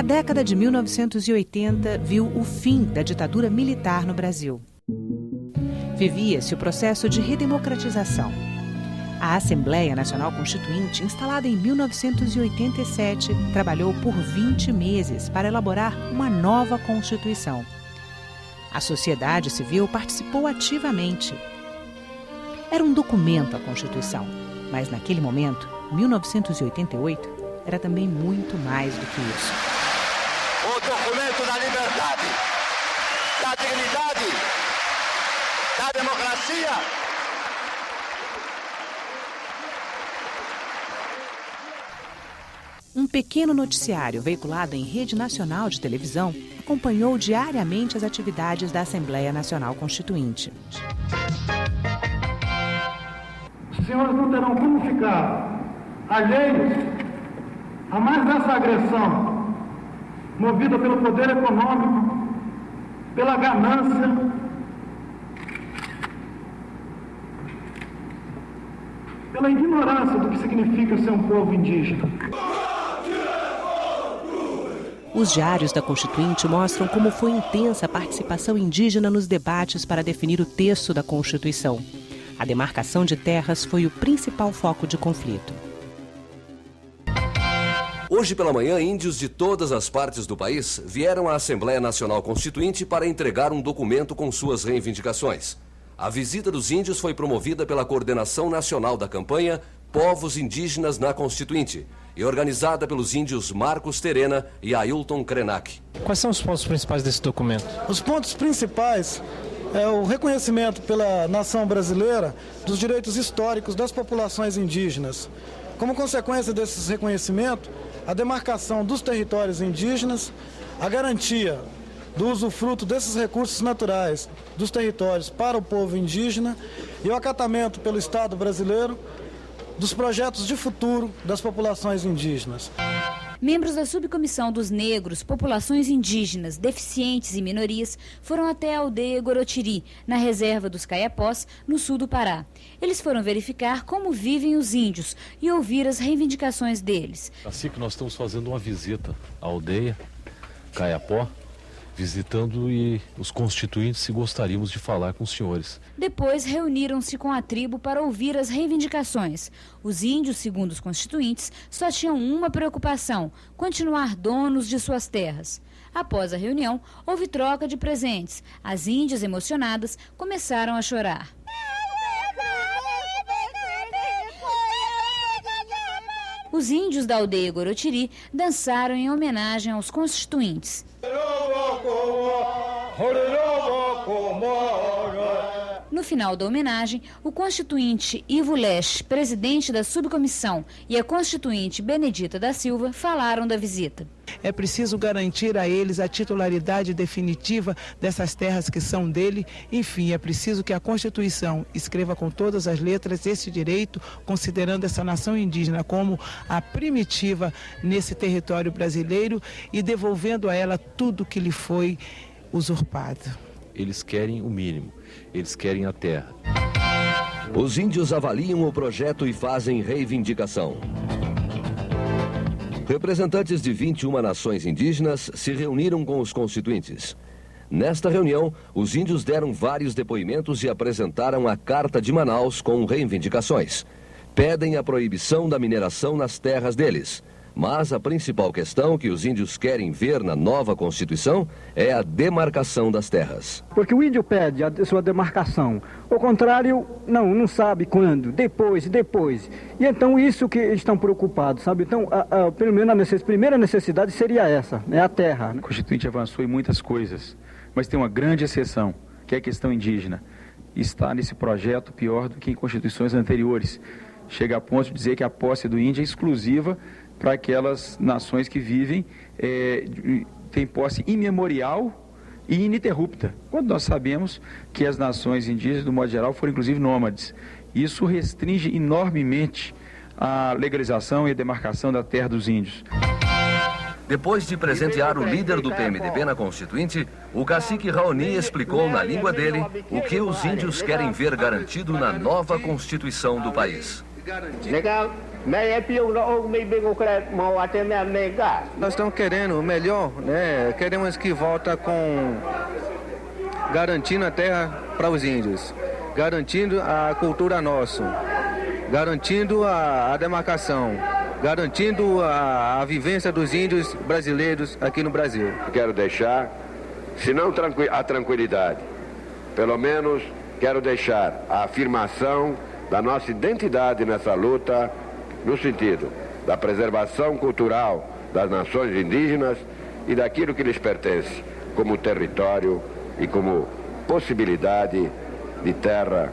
década de 1980 viu o fim da ditadura militar no Brasil. Vivia-se o processo de redemocratização. A Assembleia Nacional Constituinte, instalada em 1987, trabalhou por 20 meses para elaborar uma nova Constituição. A sociedade civil participou ativamente. Era um documento a Constituição, mas naquele momento, 1988, era também muito mais do que isso. O documento da liberdade, da dignidade, da democracia. Um pequeno noticiário veiculado em rede nacional de televisão acompanhou diariamente as atividades da Assembleia Nacional Constituinte. Os senhores não terão como ficar alheios a mais essa agressão, movida pelo poder econômico, pela ganância, pela ignorância do que significa ser um povo indígena. Os diários da Constituinte mostram como foi intensa a participação indígena nos debates para definir o texto da Constituição. A demarcação de terras foi o principal foco de conflito. Hoje pela manhã, índios de todas as partes do país vieram à Assembleia Nacional Constituinte para entregar um documento com suas reivindicações. A visita dos índios foi promovida pela Coordenação Nacional da Campanha Povos Indígenas na Constituinte e organizada pelos índios Marcos Terena e Ailton Krenak. Quais são os pontos principais desse documento? Os pontos principais é o reconhecimento pela nação brasileira dos direitos históricos das populações indígenas. Como consequência desses reconhecimentos, a demarcação dos territórios indígenas, a garantia do usufruto desses recursos naturais dos territórios para o povo indígena e o acatamento pelo Estado brasileiro dos projetos de futuro das populações indígenas. Membros da subcomissão dos negros, populações indígenas, deficientes e minorias foram até a aldeia Gorotiri, na reserva dos Caiapós, no sul do Pará. Eles foram verificar como vivem os índios e ouvir as reivindicações deles. Assim que nós estamos fazendo uma visita à aldeia Caiapó, visitando e os constituintes se gostaríamos de falar com os senhores. Depois reuniram-se com a tribo para ouvir as reivindicações. Os índios, segundo os constituintes, só tinham uma preocupação: continuar donos de suas terras. Após a reunião, houve troca de presentes. As índias, emocionadas, começaram a chorar. Os índios da aldeia Gorotiri dançaram em homenagem aos constituintes. No final da homenagem, o constituinte Ivo Lesch, presidente da subcomissão, e a constituinte Benedita da Silva falaram da visita. É preciso garantir a eles a titularidade definitiva dessas terras que são dele. Enfim, é preciso que a Constituição escreva com todas as letras esse direito, considerando essa nação indígena como a primitiva nesse território brasileiro e devolvendo a ela tudo que lhe foi usurpado. Eles querem o mínimo, eles querem a terra. Os índios avaliam o projeto e fazem reivindicação. Representantes de 21 nações indígenas se reuniram com os constituintes. Nesta reunião, os índios deram vários depoimentos e apresentaram a Carta de Manaus com reivindicações. Pedem a proibição da mineração nas terras deles. Mas a principal questão que os índios querem ver na nova Constituição é a demarcação das terras. Porque o índio pede a sua demarcação. Ao contrário, não sabe quando, depois. E então isso que estão preocupados, sabe? Então, pelo menos a primeira necessidade seria essa, né? A terra. O Constituinte avançou em muitas coisas, mas tem uma grande exceção, que é a questão indígena. Está nesse projeto pior do que em constituições anteriores. Chega a ponto de dizer que a posse do índio é exclusiva para aquelas nações que vivem, têm posse imemorial e ininterrupta, quando nós sabemos que as nações indígenas, do modo geral, foram inclusive nômades. Isso restringe enormemente a legalização e a demarcação da terra dos índios. Depois de presentear o líder do PMDB na Constituinte, o cacique Raoni explicou na língua dele o que os índios querem ver garantido na nova Constituição do país. Nós estamos querendo o melhor, né? Queremos que volta com garantindo a terra para os índios, garantindo a cultura nossa, garantindo a demarcação, garantindo a vivência dos índios brasileiros aqui no Brasil. Quero deixar, se não a tranquilidade, pelo menos quero deixar a afirmação da nossa identidade nessa luta, no sentido da preservação cultural das nações indígenas e daquilo que lhes pertence como território e como possibilidade de terra.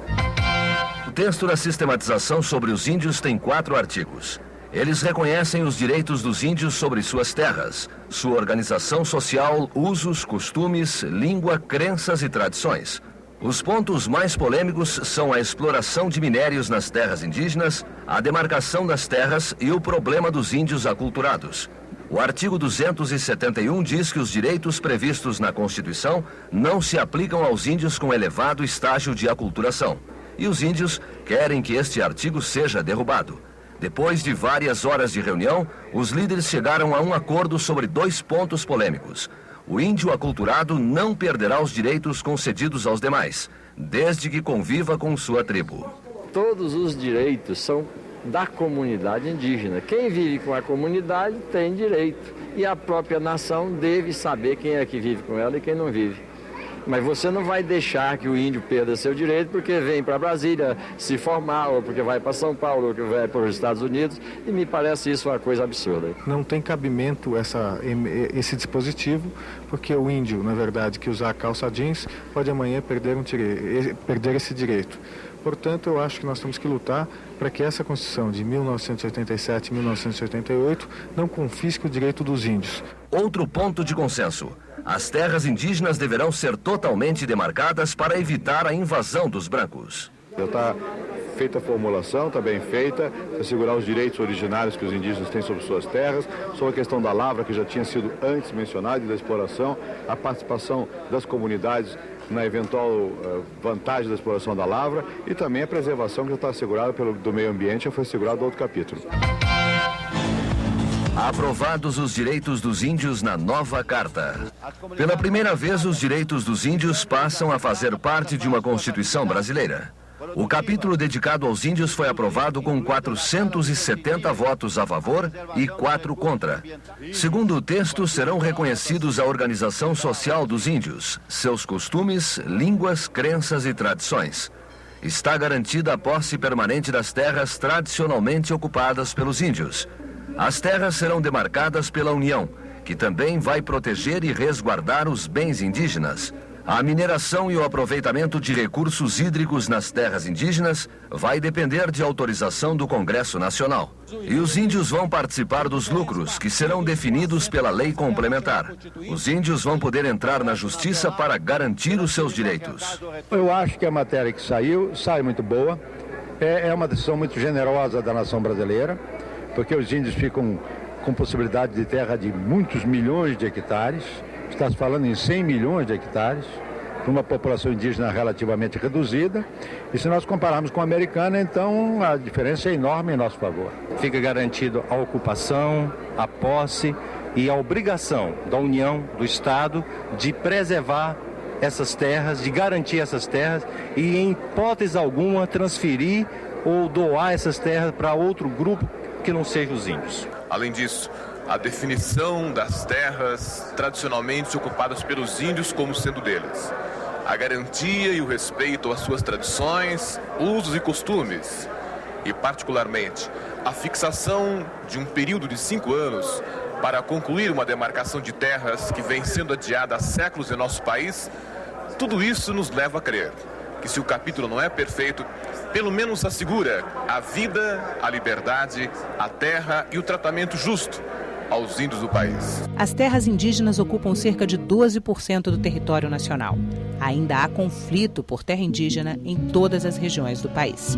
O texto da sistematização sobre os índios tem 4 artigos. Eles reconhecem os direitos dos índios sobre suas terras, sua organização social, usos, costumes, língua, crenças e tradições. Os pontos mais polêmicos são a exploração de minérios nas terras indígenas, a demarcação das terras e o problema dos índios aculturados. O artigo 271 diz que os direitos previstos na Constituição não se aplicam aos índios com elevado estágio de aculturação. E os índios querem que este artigo seja derrubado. Depois de várias horas de reunião, os líderes chegaram a um acordo sobre 2 pontos polêmicos. O índio aculturado não perderá os direitos concedidos aos demais, desde que conviva com sua tribo. Todos os direitos são da comunidade indígena. Quem vive com a comunidade tem direito. E a própria nação deve saber quem é que vive com ela e quem não vive. Mas você não vai deixar que o índio perda seu direito porque vem para Brasília se formar, ou porque vai para São Paulo, ou porque vai para os Estados Unidos, e me parece isso uma coisa absurda. Não tem cabimento esse dispositivo, porque o índio, na verdade, que usar calça jeans, pode amanhã perder esse direito. Portanto, eu acho que nós temos que lutar para que essa Constituição de 1987 e 1988 não confisque o direito dos índios. Outro ponto de consenso. As terras indígenas deverão ser totalmente demarcadas para evitar a invasão dos brancos. Já está feita a formulação, está bem feita, assegurar os direitos originários que os indígenas têm sobre suas terras, sobre a questão da lavra, que já tinha sido antes mencionada, e da exploração, a participação das comunidades na eventual vantagem da exploração da lavra e também a preservação que já está assegurada do meio ambiente, já foi assegurada no outro capítulo. Aprovados os direitos dos índios na nova Carta. Pela primeira vez, os direitos dos índios passam a fazer parte de uma Constituição brasileira. O capítulo dedicado aos índios foi aprovado com 470 votos a favor e 4 contra. Segundo o texto, serão reconhecidos a organização social dos índios, seus costumes, línguas, crenças e tradições. Está garantida a posse permanente das terras tradicionalmente ocupadas pelos índios. As terras serão demarcadas pela União, que também vai proteger e resguardar os bens indígenas. A mineração e o aproveitamento de recursos hídricos nas terras indígenas vai depender de autorização do Congresso Nacional. E os índios vão participar dos lucros, que serão definidos pela lei complementar. Os índios vão poder entrar na justiça para garantir os seus direitos. Eu acho que a matéria que sai muito boa. É uma decisão muito generosa da nação brasileira, porque os índios ficam com possibilidade de terra de muitos milhões de hectares. Está se falando em 100 milhões de hectares, para uma população indígena relativamente reduzida. E se nós compararmos com a americana, então a diferença é enorme em nosso favor. Fica garantido a ocupação, a posse e a obrigação da União, do Estado, de preservar essas terras, de garantir essas terras e, em hipótese alguma, transferir ou doar essas terras para outro grupo que não seja os índios. Além disso, a definição das terras tradicionalmente ocupadas pelos índios como sendo deles. A garantia e o respeito às suas tradições, usos e costumes. E, particularmente, a fixação de um período de 5 anos para concluir uma demarcação de terras que vem sendo adiada há séculos em nosso país. Tudo isso nos leva a crer que, se o capítulo não é perfeito, pelo menos assegura a vida, a liberdade, a terra e o tratamento justo aos índios do país. As terras indígenas ocupam cerca de 12% do território nacional. Ainda há conflito por terra indígena em todas as regiões do país.